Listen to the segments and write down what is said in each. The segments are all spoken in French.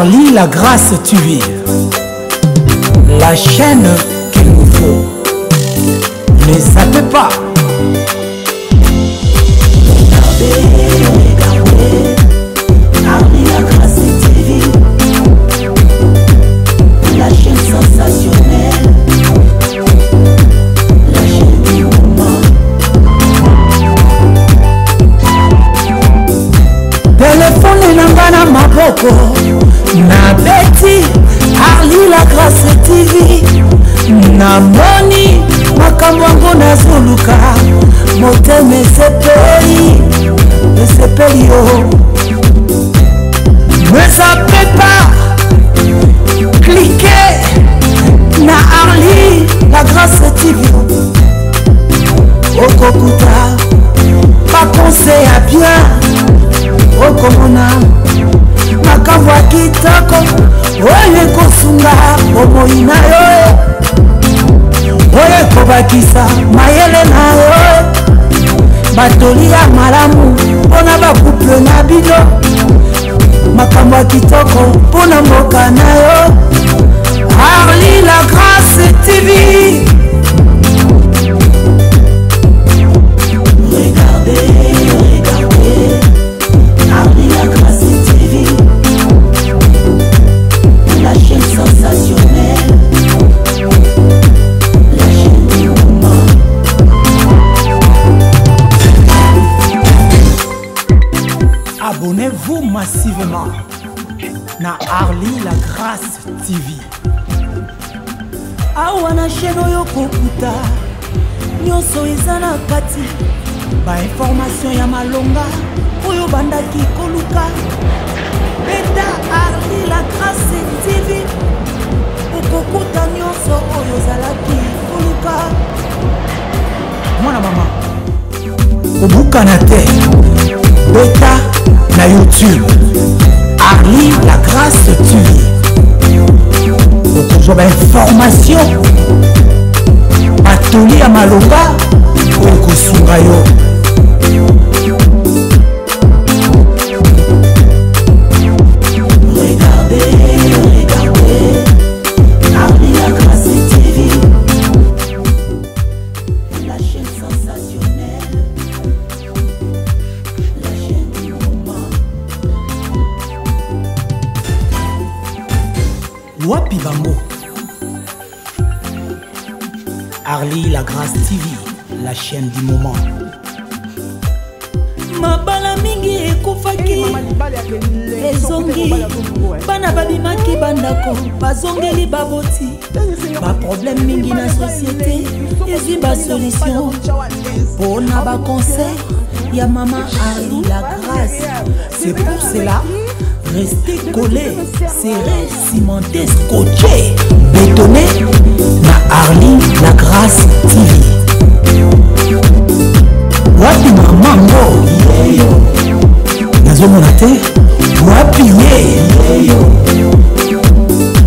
Arlie la grâce TV, la chaîne qu'il nous faut. Ne zappez pas. Regardez, Arlie la grâce TV, la chaîne sensationnelle, la chaîne du moment. Téléphone nangana maboko na beti Arlie la grâce TV. Na moni makambo yango nazoluka motema esepeli yo. Ne zappez pas, cliquez na Arlie la grâce TV. Okokuta pas conseil à bien, okomona makambo ya kitoko oyo ekosunga bomoi na yo, oyo ekobakisa mayele na yo, batoli ya malamu mpona bakuple na bino, makambo ya kitoko mpona mboka na yo. Arlie la grâce TV. Regardez, Arlie la grâce TV, la chaîne sensationnelle, la chaîne du moment. Abonnez-vous massivement na Arlie la grâce TV. Awa na chaîne oyo kokuta nyonso eza na kati, Ba information ya malonga oyo bandaki koluka. Beta Arlie la grâce TV, okokuta nyonso oyo ozalaki koluka. mwana mama obukana te. Beta na YouTube Arlie la grâce TV. Okozwa ba information batoli ya malonga oyo kosunga yo. Regardez, Arlie la grâce TV, la chaîne sensationnelle, la chaîne du moment. Wapi bango? Arlie la grâce TV, la chaîne du moment. Mabala mingi ekufaki ezongi, bana babimaki bandako bazongeli baboti, baproblème mingi na société ezwi basolution mpona baconseil ya mama Arlie la grâce. C'est pour cela, restez collés, serrés, cimentés, scotchés, bétonnés na Arlie la grâce TV. Wapi mamango yeyo nazomona te. Wapi yeyo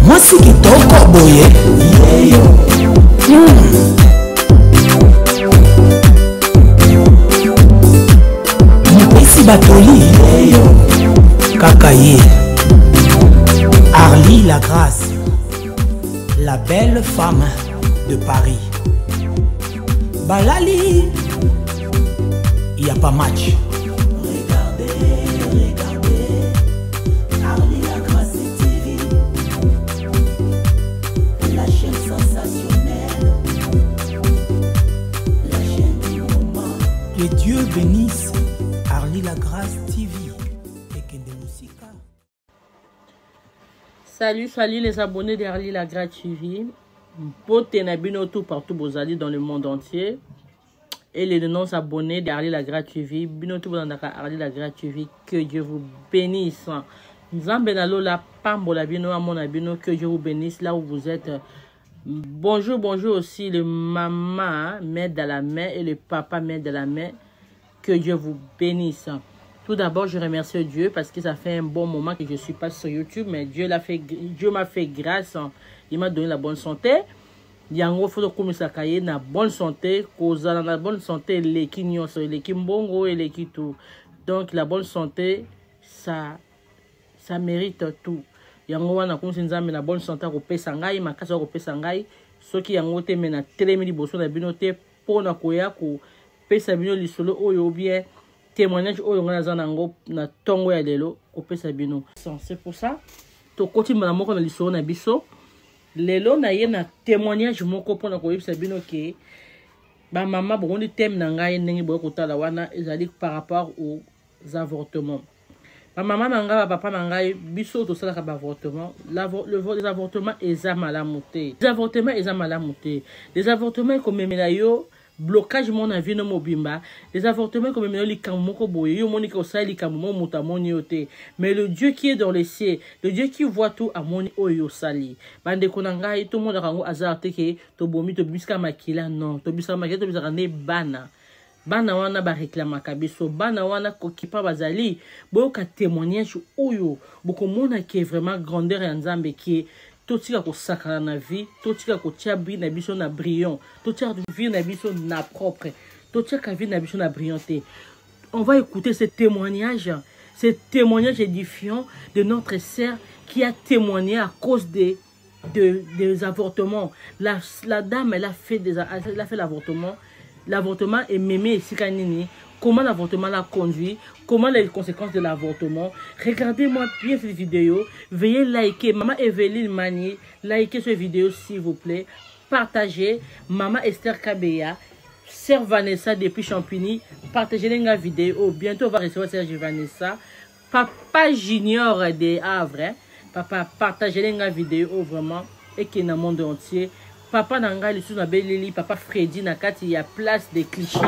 mwasi kitoko boye yeyo. Mopesi batoli yeyo kaka ye. Arlie la grâce, la belle femme de Paris. Balali, il n'y a pas match. Regardez, Arlie la grâce TV, la chaîne sensationnelle, la chaîne du moment. Que Dieu bénisse Arlie la grâce TV et que de Musika. Salut les abonnés d'Arlie la grâce TV. Pote na bino tout partout bozali dans le monde entier. Et les non abonnés d'Arlie la grâce TV. Bino tout dans Arlie la grâce TV. Que Dieu vous bénisse. Nzambe na lola pambola bino amona bino. Que Dieu vous bénisse là où vous êtes. Bonjour aussi le maman mère de la main et le papa mère de la main. Que Dieu vous bénisse. Tout d'abord, je remercie Dieu parce que ça fait un bon moment que je suis pas sur YouTube, mais Dieu m'a fait grâce. Il m'a donné la bonne santé. Yango faut que ça caille na bonne santé, cause la bonne santé les kinyoso, les kimbongo et les kitou. Donc la bonne santé, ça mérite tout. yango wana komisi nzambe na bonne santé akopesa ngai makasi akopesa ngai soki yango te me na telemi liboso na bino te mpona koya kopesa bino lisolo oyo bien témoignage oyo ngai naza nango na ntongo ya lelo kopesa bino. C'est pour ça tokoti mbala moko na lisolo na biso lelo na ye na témoignage moko mpona koyebisa bino ke bamama bokondi teme na ngai ndenge boye kotala wana ezali par rapport aux avortements. Bamama na ngai bapapa na ngai biso tosalaka baavortement les avortements eza malamu te. Les avortements eza malamu te. Les avortements ekomemela yo blocage mon avis no mobimba. Les avortements ekomemela yo likambo moko boye yo moni ke osali likambo mo moto amoni yo te. Mais le Dieu qui est dans les cieux, le Dieu qui voit tout amoni oyo sali. Bandeko na ngai tout monde akango azar te ke to bomi to biska makila non. To biska makila to biska ne bana. Bana wana ba réclamaka biso bana wana kokipa bazali boyoka témoignage oyo bokomona ki est vraiment grandeur ya Nzambe ki totika kosakana na vie totika kotia bri na biso na brillant totika vie na biso na propre totika vie na biso na brillanté. On va écouter ce témoignage édifiant de notre sœur qui a témoigné à cause des avortements. La dame elle a fait l'avortement. L'avortement est mémé ici kanini. Comment l'avortement l'a conduit, comment les conséquences de l'avortement. Regardez-moi bien cette vidéo. Veuillez liker. Maman Evelyne Mani, likez cette vidéo s'il vous plaît. Partagez. Maman Esther Kabeya, Sœur Vanessa depuis Champigny, partagez la vidéo. Bientôt on va recevoir Sœur Vanessa. Papa Junior de Havre. Papa, partagez la vidéo vraiment et qui est dans le monde entier. Papa Nanga, le Belili, Papa Freddy Nakati, il y a place des clichés.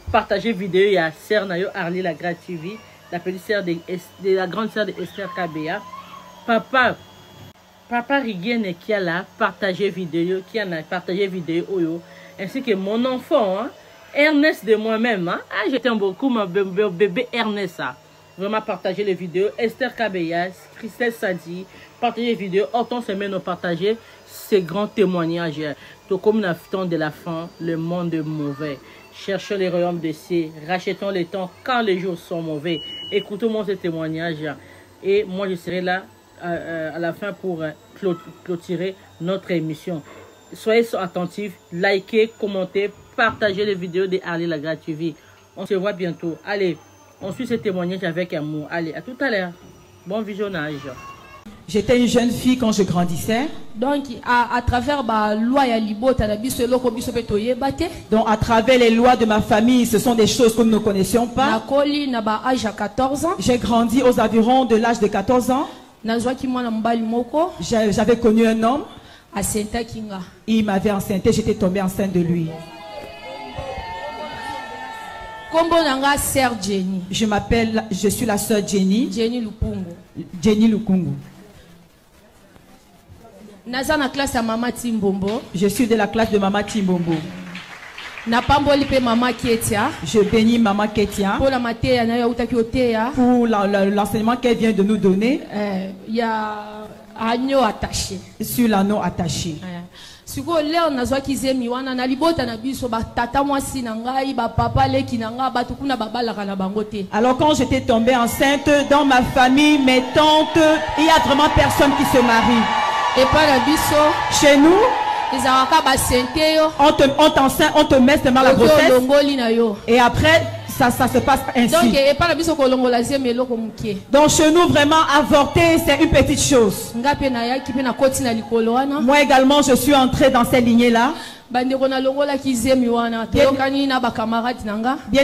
Partagez vidéo, il y a Sœur Nayo Arlie la Grâce TV, la petite sœur de la grande sœur de Esther Kabea. Papa Rigienne qui a là, partagez vidéo, qui en a partagé vidéo, Oyo, ainsi que mon enfant, hein, Ernest de moi-même. Hein. Ah, j'étais beaucoup mon bébé Ernest. Hein. Vraiment partagez les vidéos. Esther Kabea, Christelle Sadi, partagez les vidéos. Autant se mettre à partager ces grands témoignages. Tout comme la fin de la fin, le monde est mauvais. Cherchons les royaumes de cieux, rachetons les temps quand les jours sont mauvais. Écoutez-moi ces témoignages. Et moi, je serai là à la fin pour clôturer notre émission. Soyez attentifs, likez, commentez, partagez les vidéos de Arlie la Grâce TV. On se voit bientôt. Allez, on suit ces témoignages avec amour. Allez, à tout à l'heure. Bon visionnage. J'étais une jeune fille quand je grandissais. Donc, à travers la loi ya libota na biso eloko biso pe toyeba te. Donc, à travers les lois de ma famille, ce sont des choses que nous ne connaissions pas. Nakoli na ba âge à 14 ans. J'ai grandi aux environs de l'âge de 14 ans. Nazwaki mwana mbali moko. J'avais connu un homme. Asenta kinga. Il m'avait enceinté, j'étais tombée enceinte de lui. Kombo nanga sœur Jenny. Je suis la sœur Jenny. Jenny Lukungu. Jenny Lukungu. Naza na classe à Mama Timbombo. Je suis de la classe de Mama Timbombo. Na pamboli pe Mama Ketia. Je bénis Mama Ketia. Pour la matière na utaki otea. Pour l'enseignement qu'elle vient de nous donner. Il y a agneau attaché. Sur l'anneau attaché. Siko leo nazwaki zemi wana na libota na biso ba tata mwasi na ngai ba papa leki na nga ba tukuna babalaka na bango te. Alors quand j'étais tombée enceinte dans ma famille, mes tantes, il y a vraiment personne qui se marie. Et par la biso chez nous, on te met seulement la grossesse. Et après ça se passe ainsi. Donc chez nous vraiment avorter c'est une petite chose. Moi également je suis entrée dans cette lignée là. Bien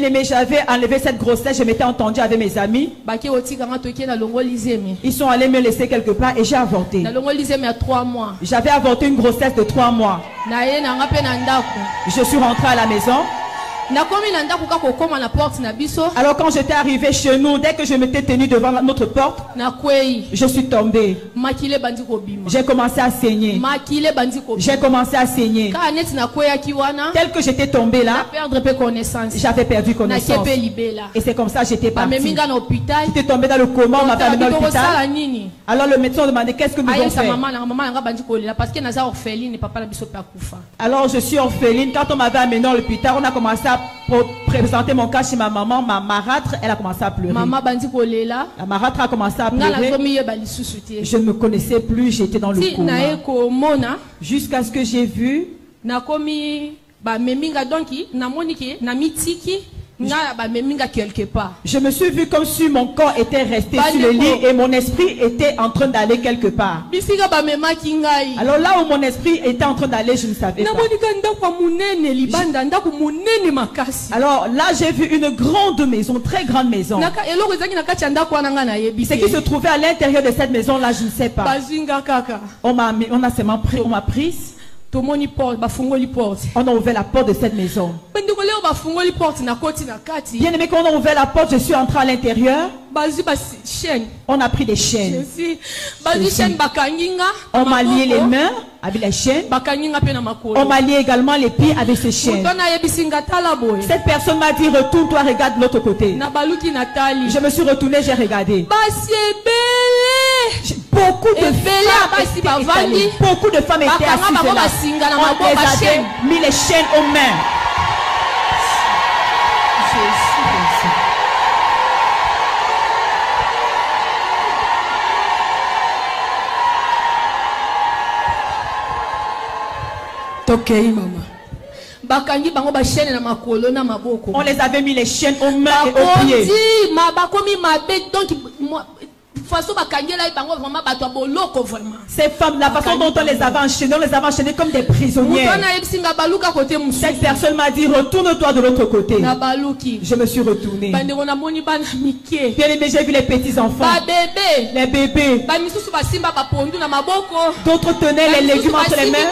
aimé, j'avais enlevé cette grossesse, je m'étais entendue avec mes amis. Ils sont allés me laisser quelque part et j'ai avorté. J'avais avorté une grossesse de 3 mois. Je suis rentrée à la maison. Alors quand j'étais arrivé chez nous, dès que je m'étais tenue devant notre porte, je suis tombée. J'ai commencé à saigner. J'ai commencé à saigner. Tel que j'étais tombée là, j'avais perdu connaissance. Et c'est comme ça que j'étais partie. J'étais tombée dans le coma, on m'a fait amener à l'hôpital. Alors le médecin demandait qu'est-ce que nous devons faire. Alors je suis orpheline. Quand on m'avait amené à l'hôpital, on a commencé à à présenter mon cas chez ma maman, ma marâtre, elle a commencé à pleurer. Maman bandi kolela. La marâtre a commencé à pleurer. Je ne me connaissais plus, j'étais dans le coma. Jusqu'à ce que j'ai vu. Je me suis vu comme si mon corps était resté sur le lit et mon esprit était en train d'aller quelque part. Alors là où mon esprit était en train d'aller, je ne savais pas. Alors là j'ai vu une grande maison, très grande maison. Ce qui se trouvait à l'intérieur de cette maison là, je ne sais pas. On a seulement pris, on m'a prise. On a ouvert la porte de cette maison. Bien aimé, quand on a ouvert la porte, je suis entré à l'intérieur. On a pris des chaînes. On m'a lié les mains avec les chaînes. On m'a lié également les pieds avec ces chaînes. Cette personne m'a dit retourne-toi, regarde de l'autre côté. Je me suis retourné, j'ai regardé. Beaucoup de femmes étaient assises là. On les avait mis les chaînes aux mains. On les avait mis les chaînes aux mains et aux pieds. Ces femmes, la façon dont on les avait enchaînées comme des prisonnières. Cette personne m'a dit retourne-toi de l'autre côté. Je me suis retourné. Bien aimé, j'ai vu les petits enfants, les bébés. D'autres tenaient les légumes entre les mains.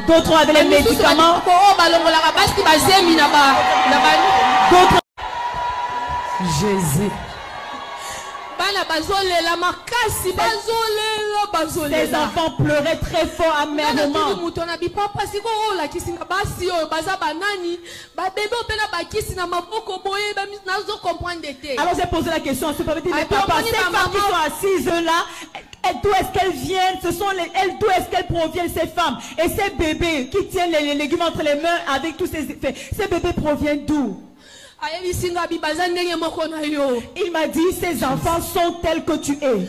D'autres avaient les médicaments. D'autres. Jésus. Les enfants pleuraient très fort amèrement. Alors j'ai posé la question à ce papa, mais papa, ces femmes qui sont assises là, d'où est-ce qu'elles viennent? D'où est-ce qu'elles proviennent, ces femmes? Et ces bébés qui tiennent les légumes entre les mains avec tous ces effets, ces bébés proviennent d'où? Il m'a dit, ces enfants sont tels que tu es.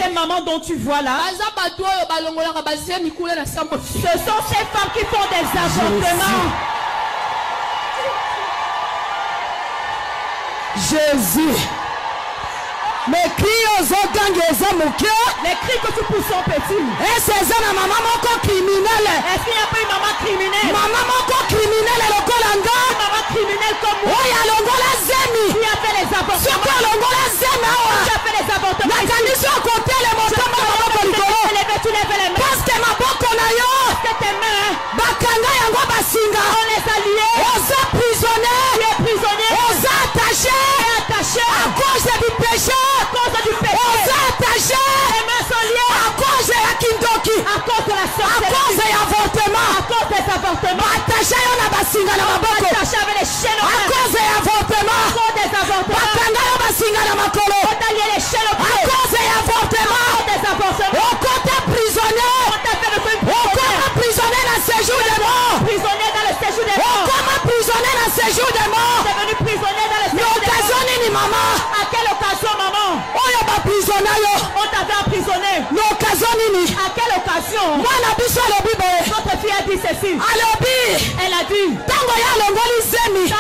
Ces mamans dont tu vois là, ce sont ces femmes qui font des avortements. Jésus. Les cris que tu pousses sont petits. Est-ce qu'il n'y a pas une maman criminelle? Maman criminelle comme moi. Qui a fait les avortements. Qui a fait les avortements. Tu lèves les mains. Parce que tes mains, on les a liés. On est prisonnier. Tu es prisonnier. On est attaché. À cause du péché. On s'est attaché. Les mains sont liées. À cause de la kindoki. À cause de la sorcellerie. À cause des avortements. À cause des avortements. Attaché avec les chaînes. À cause des avortements. À cause des avortements. On t'a lié les chaînes. À cause des avortements. On compte prisonnier. On compte prisonnier dans le séjour des morts. Prisonnier dans le séjour des morts. On compte prisonnier dans le séjour des morts. C'est venu prisonnier dans le séjour des morts. L'occasion ni maman. À quelle occasion maman? On t'avait emprisonné. L'occasion nini? À quelle occasion? Notre fille a dit ceci. Elle a dit quand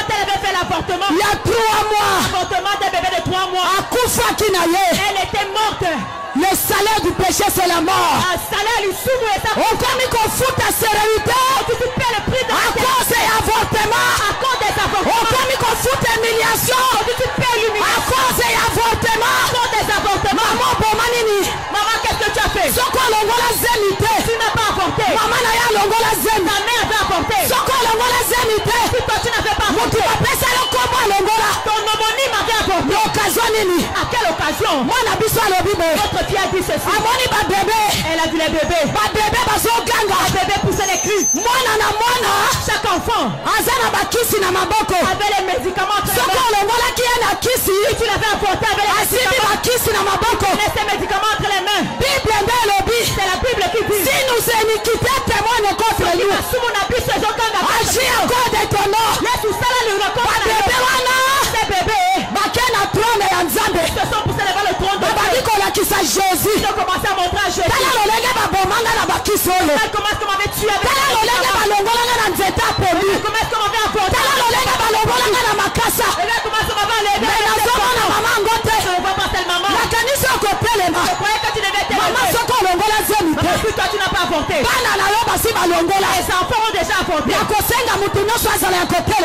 elle avait fait l'avortement, il y a 3 mois, l'avortement d'un bébé de 3 mois, elle était morte. Le salaire du péché c'est la mort. On comme qu'on fout ta sérénité. Tu paies le prix de la cause des avortements. À cause des avortements. On comme qu'on fout l'humiliation. Tu paies l'humiliation. À cause des avortements. À cause des avortements. Maman, qu'est-ce que tu as fait? Tu n'as pas avorté. Maman n'a pas avorté. Ta mère avait avorté. Si toi tu n'avais pas avorté. Ton homonyme avait avorté. À quelle occasion? Notre fille a dit ceci. Elle a dit les bébés. Les bébés poussaient les cris. Chaque enfant avait les médicaments entre les mains. Si tu l'avais avorté avec les médicaments, laisse les médicaments entre les mains. C'est la Bible qui dit si nous iniquités témoignent contre nous, agis encore Jésus. Ils ont commencé à montrer à Jésus. Elle commence comme avait tué avec Comment est-ce qu'on m'avait apporté? Je croyais que tu devais être maman, toi tu n'as pas avorté. Les enfants ont déjà avorté.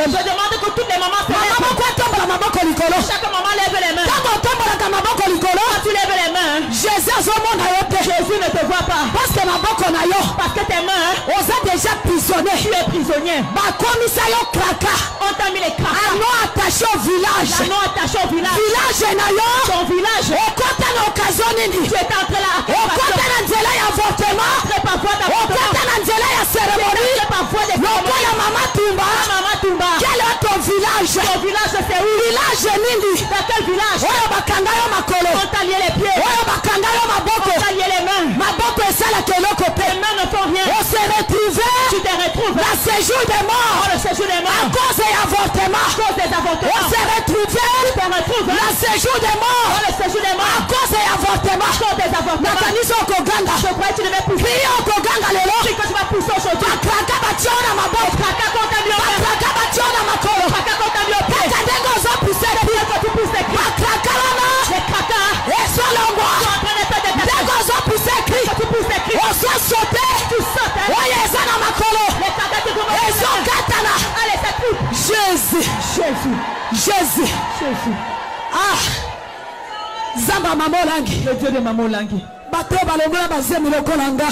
Je demande que toutes les mamans se lèvent. Chaque maman lève les mains. Quand tu lèves les mains, Jésus ne te voit pas. Parce que tes mains, tu es prisonnier. On t'a mis les craquas. L'anneau attaché au village. Ton village. Tu étais entré là. Quel est ton village? Ton village c'est où? Village Nindi. Dans quel village? On t'a lié les pieds. On t'a lié les mains. Les mains ne font rien. On s'est retrouvé. Tu t'es retrouvé. Le séjour des morts. Le séjour des morts. À cause des avortements. À cause des avortements. On s'est retrouvé. Tu t'es retrouvé. Le séjour des morts. Le séjour des morts. À cause des avortements. À cause des avortements. Nakanisa okoganga. Je croyais que tu devais pousser. Priez okoganga lelo. C'est que tu vas pousser aujourd'hui. Bakraka bationa maboko. Bakraka contre lui. Bakraka bationa makolo. Bakraka contre lui. Kadengo zo pousser. Tu pousses les cris. Bakraka wana. Les craquas. Et soit l'ongwa. Tu es en train de faire des craquas. Dengo zo pousser cri. Tu pousses les cris. On soit sauté. Tu sautes. Oye ezana makolo. Les craquas tu commences. Et son katana. Allez, ça coupe. Jésus. Ah. Zamba Mamolangi. Le Dieu de Mamolangi.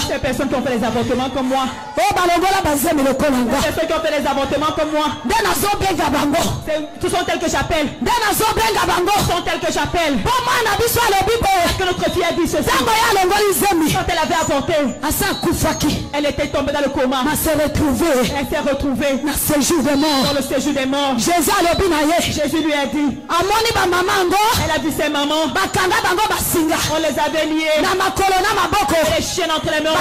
Ces personnes qui ont fait les avortements comme moi. Ces personnes qui ont fait les avortements comme moi. Ce sont telles que j'appelle. Ce sont telles que j'appelle. Parce que notre fille a dit ceci. Quand elle avait avorté, elle était tombée dans le coma. Elle s'est retrouvée dans le séjour des morts. Jésus lui a dit. Elle a vu ses mamans. On les avait liés. Les chiens entre les mains. On les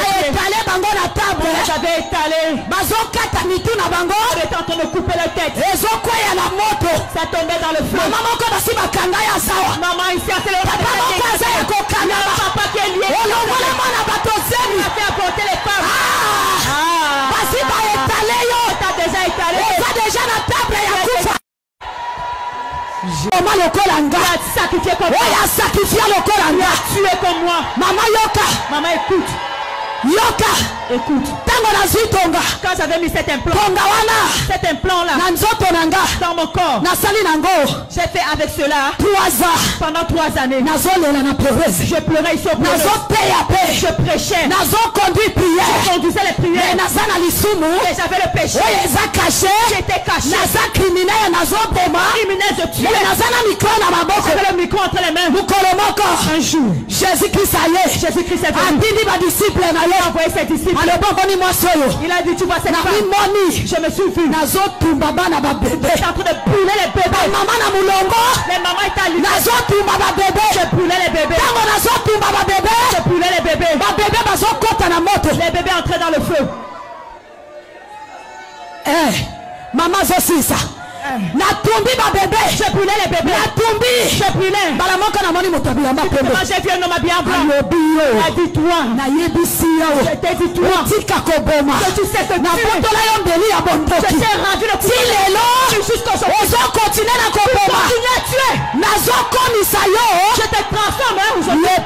avait étalés. On était en train de couper la tête. Ça tombait dans le feu. Maman ici a fait le papa qui est lié. Il a fait apporter les femmes. T'as déjà étalé. Tu as sacrifié comme moi. Tu as tué comme moi. Maman écoute. Écoute. Quand j'avais mis cet implant là dans mon corps, j'ai fait avec cela pendant 3 années. Je pleurais ici au pleureuse. Je prêchais. Je conduisais les prières. Et j'avais le péché. J'étais caché. Criminel de tuer. J'avais le micro entre les mains. Un jour, Jésus-Christ est venu. Il a envoyé ses disciples. Il a dit, tu vois cette femme. Je me suis vu. J'étais en train de brûler les bébés. Les mamans étaient allumées. Je brûlais les bébés. Je brûlais les bébés. Les bébés entraient dans le feu. Maman Zosisa. Natumbi ba bébé. Je brûlais les bébés. Je brûlais. Quand j'ai vu un homme bien blanc, il a dit toi. Je t'ai dit toi. Que tu sais que tu je t'ai rendu le pouvoir jusqu'au jour. Continue à tuer. Je te transforme aujourd'hui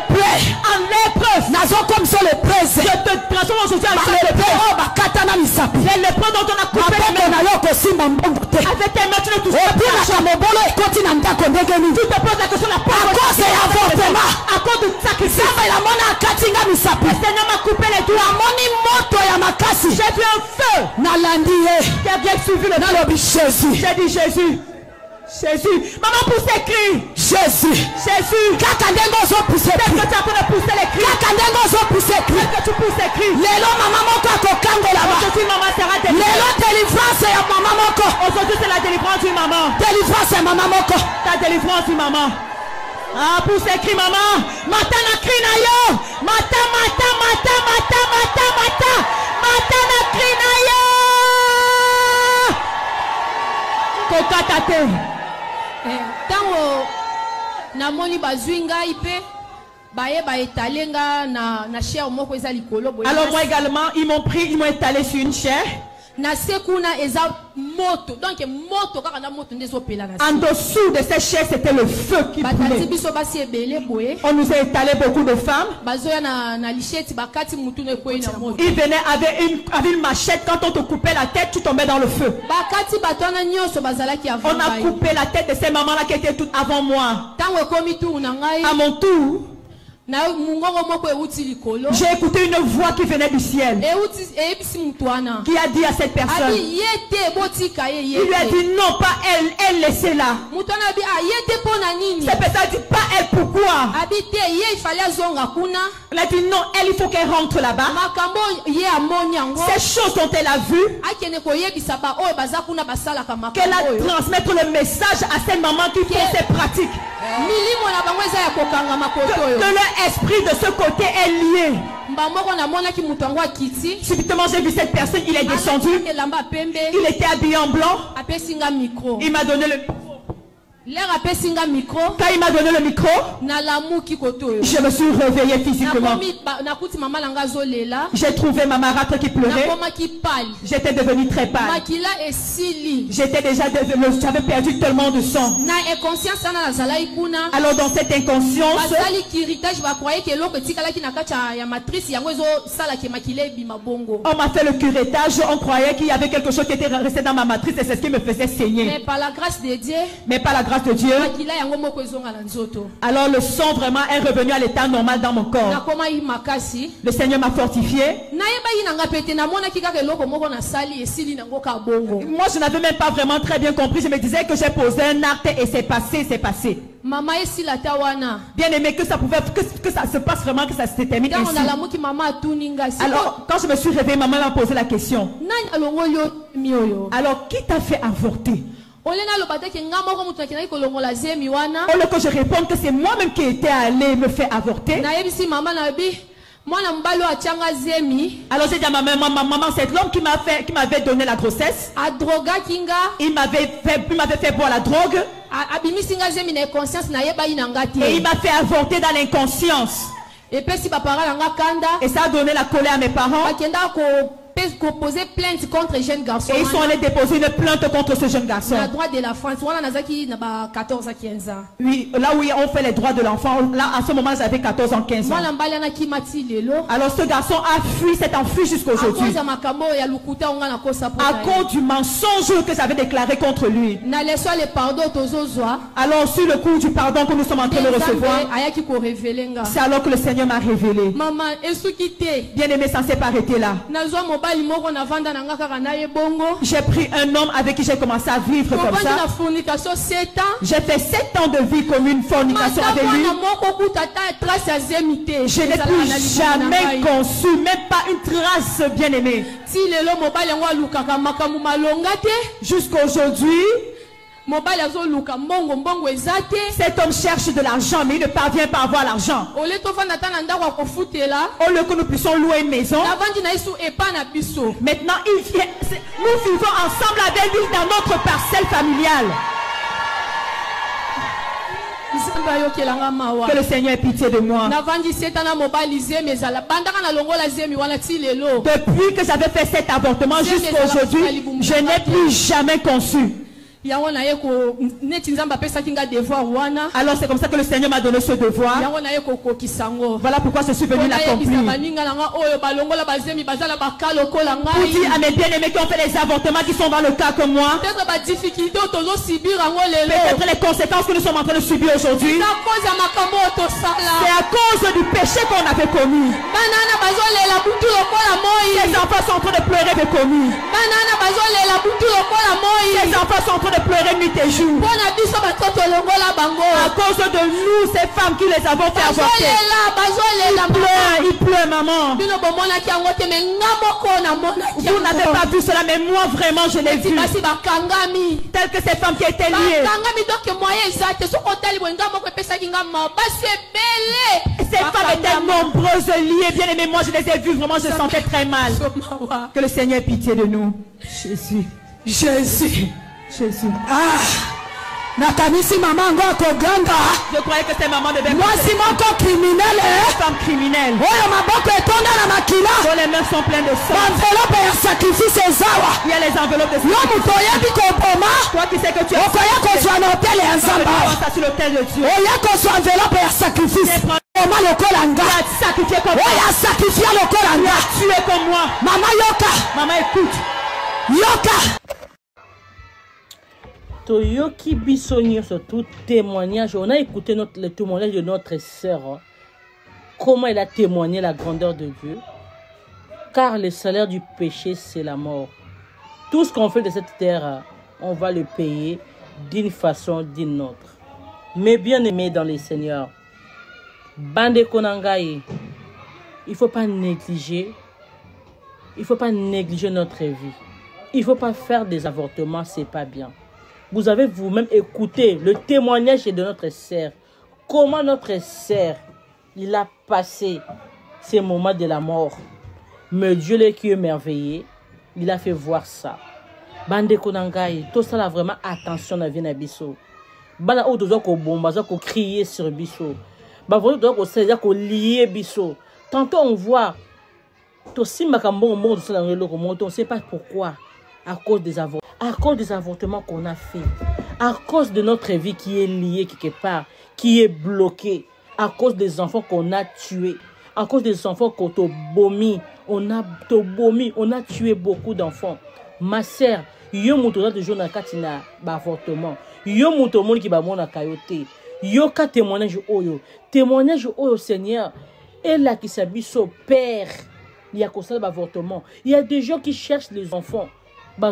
en lépreux. Je te transforme aujourd'hui en lépreux. Les lépreux dont on a coupé les mains. Avec tes mains tu ne touches pas. Tu te poses la question de la pauvreté. À cause du sacrifice. Le Seigneur m'a coupé les doigts. J'ai vu un feu qui a bien suivi le feu. J'ai dit Jésus. Maman pousse les cris. Jésus. Qu'est-ce que tu as en train de pousser les cris? Qu'est-ce que tu pousses les cris? Aujourd'hui maman sera délivrée. Aujourd'hui c'est la délivrance d'une maman. Ta délivrance d'une maman. Ah, pousse les cris maman. Mata na cri na yo. Mata na cri na yo. Tango namoni bazwi ngai pe Alors moi également, ils m'ont pris, ils m'ont étalé sur une chair. En dessous de cette chair, c'était le feu qui brûlait. On nous a étalé beaucoup de femmes. Ils venaient avec une machette. Quand on te coupait la tête, tu tombais dans le feu. On a coupé la tête de ces mamans-là qui étaient toutes avant moi. À mon tour, j'ai écouté une voix qui venait du ciel, qui a dit à cette personne, il lui a dit non, pas elle, elle laissez-la. Cette personne a dit pas elle, pourquoi? Elle a dit non, elle, il faut qu'elle rentre là-bas. Ces choses dont elle a vu, qu'elle a transmettre le message à ces mamans qui font ces pratiques. Que leur esprit de ce côté est lié. Subitement j'ai vu cette personne, il est descendu. Il était habillé en blanc. Il m'a donné le Quand il m'a donné le micro, je me suis réveillée physiquement. J'ai trouvé ma marâtre qui pleurait. J'étais devenue très pâle. J'étais déjà j'avais perdu tellement de sang. Alors dans cette inconscience, on m'a fait le curettage. On croyait qu'il y avait quelque chose qui était resté dans ma matrice et c'est ce qui me faisait saigner. Mais par la grâce de Dieu, de Dieu, alors le sang vraiment est revenu à l'état normal dans mon corps. Le Seigneur m'a fortifié. Moi je n'avais même pas vraiment très bien compris. Je me disais que j'ai posé un acte et c'est passé, c'est passé. Bien aimé, que ça pouvait, que ça se passe vraiment, que ça se termine ainsi. Alors quand je me suis réveillée, maman m'a posé la question. Alors qui t'a fait avorter? Au lieu que je réponde que c'est moi-même qui étais allé me faire avorter. Alors j'ai dit à ma maman, c'est l'homme qui m'avait donné la grossesse. Il m'avait fait boire la drogue. Et il m'a fait avorter dans l'inconscience. Et ça a donné la colère à mes parents. Poser plainte contre les jeunes garçons. Et ils sont allés déposer une plainte contre ce jeune garçon. La droit de la France. 14 à 15 ans. Oui, là où on fait les droits de l'enfant, là à ce moment j'avais 14 ans, 15 ans. Alors ce garçon a fui, s'est enfui jusqu'à aujourd'hui. À cause du mensonge que j'avais déclaré contre lui. Alors sur le coup du pardon que nous sommes en train de recevoir, c'est alors que le Seigneur m'a révélé. Bien aimé, ça ne s'est pas arrêté là. J'ai pris un homme avec qui j'ai commencé à vivre comme ça. J'ai fait 7 ans de vie comme une fornication avec lui. Je n'ai plus jamais conçu, même pas une trace, bien aimé. Jusqu'à aujourd'hui, cet homme cherche de l'argent, mais il ne parvient pas à avoir l'argent. Au lieu que nous puissions louer une maison, maintenant nous vivons ensemble avec lui dans notre parcelle familiale. Que le Seigneur ait pitié de moi. Depuis que j'avais fait cet avortement jusqu'à aujourd'hui, je n'ai plus jamais conçu. Alors c'est comme ça que le Seigneur m'a donné ce devoir. Voilà pourquoi je suis venu l'accomplir. Pour dire à mes bien-aimés qui ont fait les avortements, qui sont dans le cas comme moi, peut-être les conséquences que nous sommes en train de subir aujourd'hui, c'est à cause du péché qu'on avait commis. Les enfants sont en train de pleurer de commis. Les enfants sont en train de pleurer nuit et jour. À cause de nous, ces femmes qui les avons fait avorter. Ils pleurent, maman. Vous n'avez pas vu cela, mais moi vraiment je l'ai vu. Telles que ces femmes qui étaient liées. Ces femmes étaient nombreuses liées. Bien aimé, moi je les ai vues, vraiment je sentais très mal. Que le Seigneur ait pitié de nous. Jésus. Jésus. Jésus. Ah! Nakanisi maman ngoko ganga. Je croyais que c'est maman de bébé. Moi si mon corps criminel Femme criminelle. Oh ma boko etonda na makila. Dont les mains sont pleines de sang. Enveloppe ya sacrifice ezawa. Il y a les enveloppes de sang. Yo mutoya biko boma. Toi qui sais que tu es. Okoya ko soit na hôtel ya Nzamba. Sur l'hôtel de Dieu. Oya ko soit enveloppe ya sacrifice. Oma lokola nga. Tu as sacrifié comme moi. Oya sacrifié lokola nga. Tu es comme moi. Maman yoka. Maman écoute. Yoka. Toyoki Bissonio sur tout témoignage. On a écouté le témoignage de notre sœur. Comment elle a témoigné la grandeur de Dieu. Car le salaire du péché, c'est la mort. Tout ce qu'on fait de cette terre, on va le payer d'une façon ou d'une autre. Mais bien aimés dans les seigneurs, Bande Konangaï, il ne faut pas négliger. Il ne faut pas négliger notre vie. Il ne faut pas faire des avortements, c'est pas bien. Vous avez vous-même écouté le témoignage de notre sœur. Comment notre sœur, il a passé ces moments de la mort. Mais Dieu qui est merveilleux, il a fait voir ça. Bande Konangaï, tout ça là vraiment attention à vie biso. Bala ou dozo ko bomba, ko crier sur biso. Ba vraiment dozo ko seigneur ko lier biso. Tantôt on voit to simakambo monde ça dans le on sait pas pourquoi. À cause des avortements qu'on a fait, à cause de notre vie qui est liée quelque part, qui est bloquée, à cause des enfants qu'on a tués, à cause des enfants qu'on a bomi, on a tué beaucoup d'enfants. Ma sœur, yo mutoza de jour na katina ba avortement, yo mutomoni ki ba mona kayote, yo ka témoignage oyo Seigneur, et là qui s'abisso père, il y a comme ça l'avortement. Il y a des gens qui cherchent les enfants. Il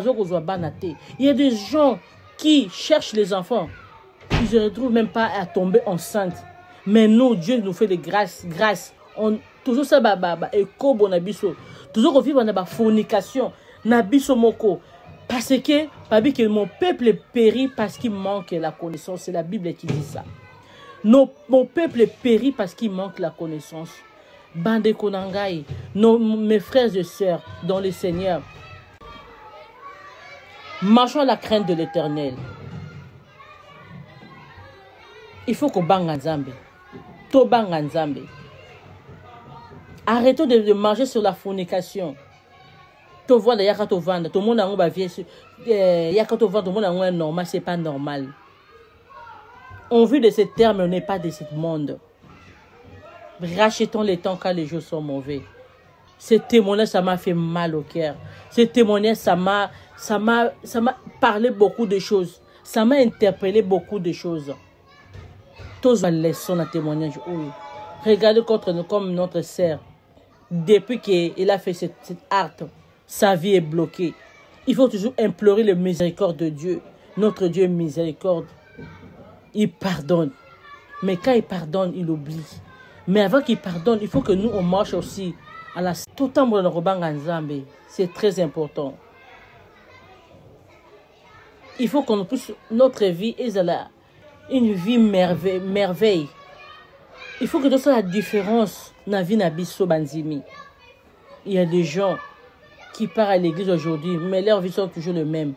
y a des gens qui cherchent les enfants. Ils ne se retrouvent même pas à tomber enceinte. Mais nous, Dieu nous fait des grâces. Toujours ça, éco bonabiso. Toujours vivre dans la fornication. Nabiso moko. Parce que mon peuple périt parce qu'il manque la connaissance. C'est la Bible qui dit ça. Mon peuple périt parce qu'il manque la connaissance. Bande Konangaï, mes frères et sœurs dans le Seigneur. Marchons à la crainte de l'Éternel. Il faut qu'on banga Nzambe. To banga Nzambe. Arrêtons de marcher sur la fornication. To voir de yakato vendre. Tout le monde a un bavier. Yakato vendre, tout le monde a un normal. C'est pas normal. On vit de ce terme, mais on n'est pas de ce monde. Rachetons les temps quand les jours sont mauvais. Ce témoignage, ça m'a fait mal au cœur. Ce témoignage, ça m'a parlé beaucoup de choses. Ça m'a interpellé beaucoup de choses. Tous les leçons à témoignage. Regardez contre nous comme notre sœur. Depuis qu'il a fait cette acte, sa vie est bloquée. Il faut toujours implorer le miséricorde de Dieu. Notre Dieu est miséricorde. Il pardonne. Mais quand il pardonne, il oublie. Mais avant qu'il pardonne, il faut que nous, on marche aussi à la... Tout le temps, c'est très important. Il faut qu'on puisse... Notre vie est une vie merveille. Il faut que tout ça la différence dans la vie n'abisso banzimi. Il y a des gens qui partent à l'église aujourd'hui, mais leurs vies sont toujours les mêmes.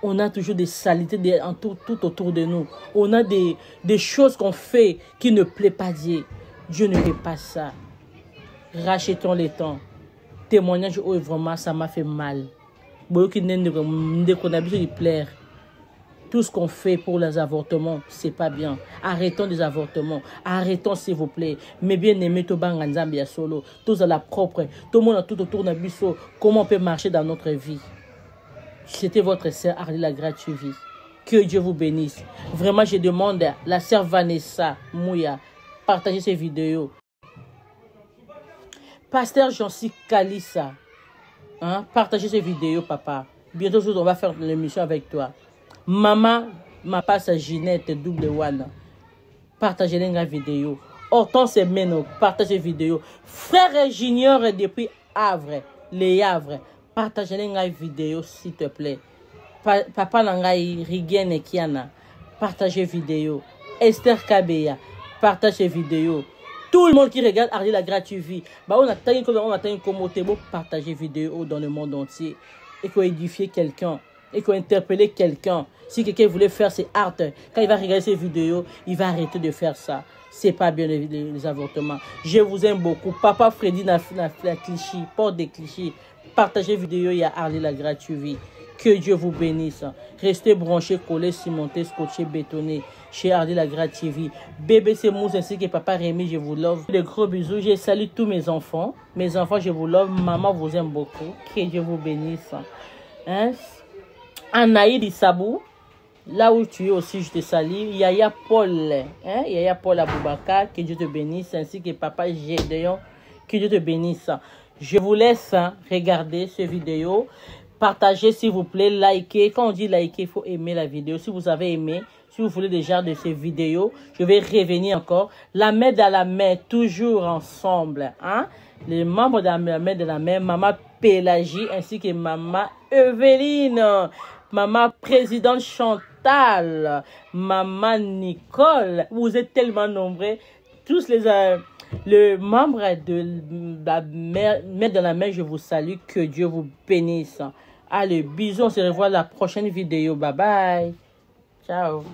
On a toujours des saletés tout autour de nous. On a des choses qu'on fait qui ne plaisent pas Dieu. Dieu ne fait pas ça. Rachetons les temps. Témoignage, vraiment, ça m'a fait mal. Tout ce qu'on fait pour les avortements, c'est pas bien. Arrêtons les avortements. Arrêtons, s'il vous plaît. Mais bien aimé, tout le solo. Tous à la propre. Tout le monde tout autour de Bisso. Comment on peut marcher dans notre vie? C'était votre sœur Arlie la Gratuvi. Que Dieu vous bénisse. Vraiment, je demande à la sœur Vanessa Mouya, partagez ces vidéos. Pasteur Jancy Kalissa, partagez ces vidéos, papa. Bientôt, on va faire l'émission avec toi. Maman, ma passe à Ginette double one. Partagez les vidéos. Hortense Meno, partagez les vidéos. Frère Junior depuis Havre, les Havre. Partagez les vidéos, s'il te plaît. Papa Nangai Rigen Kiana, partagez vidéo. Esther Kabeya, partagez vidéo. Tout le monde qui regarde Arlie la Gratuvi, on attend comme partager vidéo dans le monde entier et qu'on édifie quelqu'un. et qu'on interpelle quelqu'un. Si quelqu'un voulait faire ses arts, quand il va regarder ces vidéos, il va arrêter de faire ça. C'est pas bien les avortements. Je vous aime beaucoup. Papa Freddy n'a fait cliché, porte des clichés. Partagez vidéo, il y a Harley la gratuite. Que Dieu vous bénisse. Restez branchés, collés, cimentés, scotchés, bétonnés chez Harley la gratuite. Bébé c'est Mousse ainsi que Papa Rémi, je vous love. De gros bisous. Je salue tous mes enfants. Mes enfants, je vous love. Maman vous aime beaucoup. Que Dieu vous bénisse. Hein? Anaïd Sabou. Là où tu es aussi, je te salue. Yaya Paul, hein? Yaya Paul Aboubaka, que Dieu te bénisse, ainsi que Papa Gédéon, que Dieu te bénisse. Je vous laisse regarder cette vidéo. Partagez s'il vous plaît, likez. Quand on dit liker, il faut aimer la vidéo. Si vous avez aimé, si vous voulez déjà de ces vidéos, je vais revenir encore. La main dans la main, toujours ensemble. Hein? Les membres de la main dans la main, Maman Pélagie, ainsi que Maman Evelyne, Maman Présidente Chantal, Maman Nicole. Vous êtes tellement nombreux. Tous les membres de la main dans la main, je vous salue. Que Dieu vous bénisse. Allez, bisous. On se revoit la prochaine vidéo. Bye bye. Ciao.